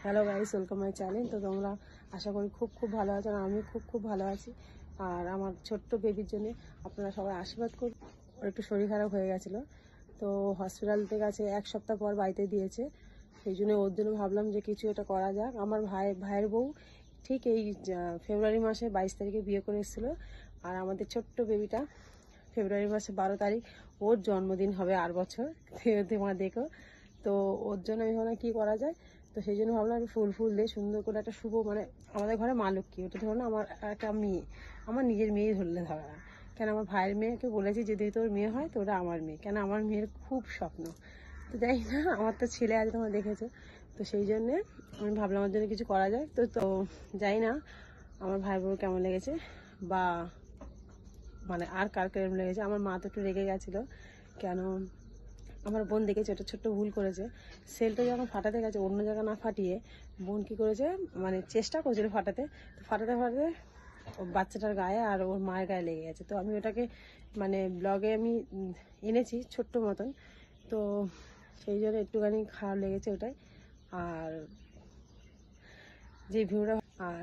Hello guys, welcome my channel. তো তোমরা আশা করি খুব ভালো আছো, আর আমি খুব ভালো আছি। আর আমার ছোট্ট বেবির জন্য আপনারা সবাই আশীর্বাদ করুন। ওর একটু শরীর খারাপ হয়ে গেছিলো, তো হসপিটাল থেকে আছে 1 সপ্তাহ পর বাড়িতে দিয়েছে। সেই জন্য ওর জন্য ভাবলাম যে কিছু এটা করা যাক। আমার ভাইয়ের বউ ঠিক এই ফেব্রুয়ারি মাসে 22 তারিখে বিয়ে করে এসেছিলো, আর আমাদের ছোট্ট বেবিটা ফেব্রুয়ারি মাসে 12 তারিখ ওর জন্মদিন হবে 8 বছর। তোমরা দেখো, তো ওর জন্য আমি ভাবলাম কী করা যায়। তো সেই জন্য ভাবলাম আমি ফুল দিয়ে সুন্দর করে একটা শুভ, মানে আমাদের ঘরে মা লক্ষ্মী, ওটা ধরো না আমার একটা মেয়ে, আমার নিজের মেয়ে ধরলে ধরা না। কেন আমার ভাইয়ের মেয়েকে বলেছি যদি তোর মেয়ে হয় তো ওটা আমার মেয়ে, কেন আমার মেয়ের খুব স্বপ্ন। তো যাই না, আমার তো ছেলে আজ তোমরা দেখেছো, তো সেই জন্যে আমি ভাবলাম আমার জন্য কিছু করা যায়। তো যাই না আমার ভাই বোন কেমন লেগেছে, বা মানে আর কার কেমন লেগেছে। আমার মা তো একটু রেগে গেছিলো, কেন আমার বোন দেখেছে ওটা ছোট্ট ভুল করেছে। সেলটা যখন ফাটাতে গেছে অন্য জায়গা না ফাটিয়ে বোন কী করেছে, মানে চেষ্টা করেছিল ফাটাতে, তো ফাটাতে বাচ্চাটার গায়ে আর ওর মায়ের গায়ে লেগে গেছে। তো আমি ওটাকে মানে ব্লগে আমি এনেছি ছোট্ট মতন, তো সেই জন্য একটুখানি খারাপ লেগেছে ওটাই। আর যে ভিউটা, আর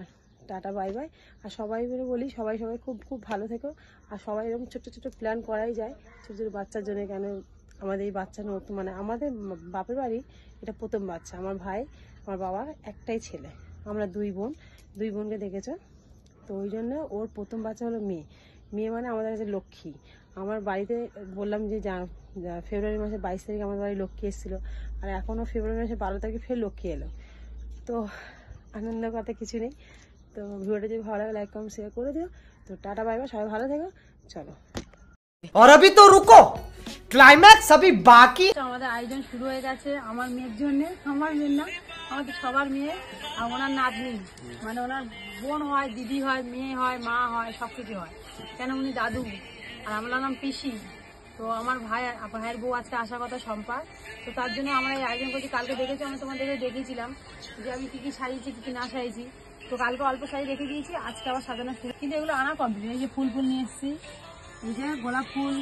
টাটা বাই বাই। আর সবাই মিলে বলি সবাই খুব ভালো থেকো। আর সবাই এরকম ছোট্ট প্ল্যান করাই যায় ছোটো ছোটো বাচ্চার জন্য। কেন আমাদের এই বাচ্চা নতুন, মানে আমাদের বাপের বাড়ি এটা প্রথম বাচ্চা। আমার ভাই, আমার বাবার একটাই ছেলে, আমরা দুই বোনকে দেখেছো। তো ওই জন্য ওর প্রথম বাচ্চা হলো মেয়ে মানে আমাদের কাছে লক্ষ্মী। আমার বাড়িতে বললাম যে ফেব্রুয়ারি মাসে 22 তারিখ আমার বাড়ি লক্ষ্মী এসেছিলো, আর এখনও ফেব্রুয়ারি মাসে 12 তারিখে ফের লক্ষ্মী এলো। তো আনন্দ কথা কিছু নেই। তো ভিডিওটা যদি ভালো লাগে লাইক কমেন্ট শেয়ার করে দিও। তো টাটা বাই বাই, সবাই ভালো থেকো, চলো। और अभी तो रुको, क्लाइमैक्स अभी बाकी। আমাদের আয়োজন শুরু হয়ে গেছে আমার মেয়ের জন্য, আমার মেয়ের না, আমাদের সবার মেয়ে। আর ওনার নাতনি, মানে ওনার বোন হয়, দিদি হয়, মেয়ে হয়, মা হয়, সব কিছু হয়। কেন উনি দাদু, আর আমার নাম পিসি। তো আমার ভাইয়ের বউ আজকে আসার কথা শম্পা। তো তার জন্য আমরা এই আয়োজন করছি। কালকে দেখেছি, আমি তোমাদেরকে দেখিয়েছিলাম যে আমি কি সাজিয়েছি কি না সাজিয়েছি। তো কালকে অল্প শাড়ি রেখে দিয়েছি, আজকে আবার সাজানো শুরু। কিন্তু এগুলো আনা কমপ্লিট। এই যে ফুল নিয়ে এসেছি, এই যে গোলাপ ফুল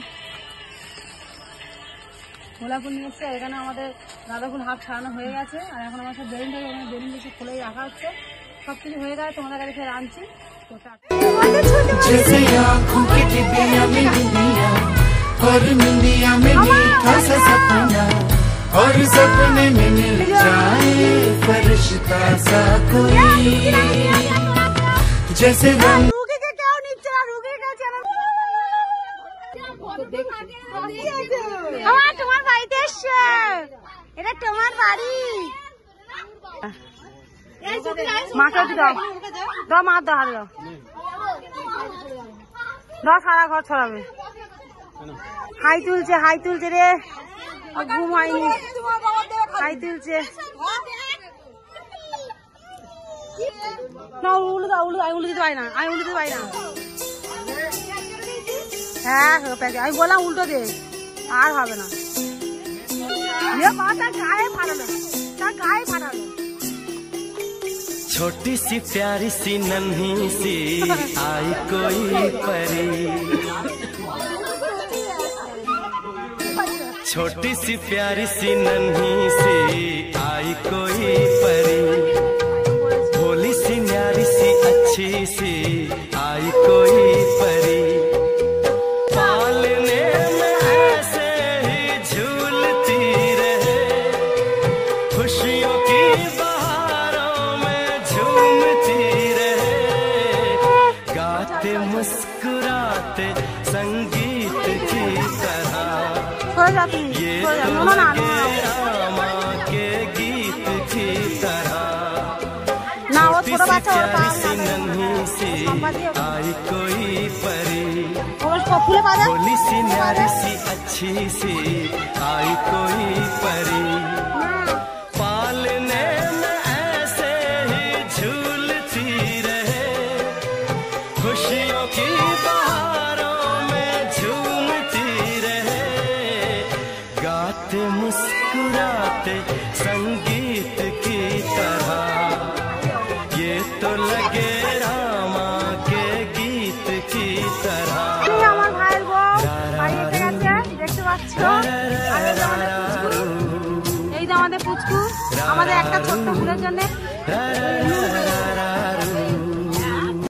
নিয়ে এসছে। এখানে আমাদের গাঁদা ফুল হাফ ছাড়ানো হয়ে গেছে, আর এখন আমার সব বেলুন থাকে, ওখানে বেলুন কিছু খুলেই রাখা হচ্ছে। সব কিছু হয়ে গেছে, তোমাদের কাছে ফের আনছি। তোমার বাড়িতে এসছে, এটা তোমার বাড়ি। মাকে দাও দাও, মা দাও, হাত দাও দাও, সারা ঘর ছড়াবে। হাই তুলছে রে, ঘুম হয়নি, হাই তুলছে। না উল্টো দাও, আমি উল্টো দিতে পারি না, হ্যাঁ আমি বললাম উল্টো দে, আর হবে না। তার গায়ে ফাটালো। छोटी सी प्यारी सी नन्ही सी आई कोई परी, छोटी सी प्यारी सी नन्ही सी आई कोई परी, भोली सी न्यारी सी अच्छी सी आई कोई परी, पालने में ऐसे ही झूलती रहे, खुशियों की मुस्कुराते संगीत की तरह, ये तो लगे रामा के गीत की तरह, छोटी सी प्यारी सी नन्ही सी आई कोई परी, भोली सी न्यारी सी अच्छी सी आई कोई परी, पालने में ऐसे ही झूलती रहे, खुशियों की बहारों में झूमती रहे, गाते मुस्कुराते संगीत की तरह, ये तो लगे रामा के गीत की तरह। আমার ভাইয়ের বউ বাড়ি এসে গেছে, দেখতে পাচ্ছ। জন্য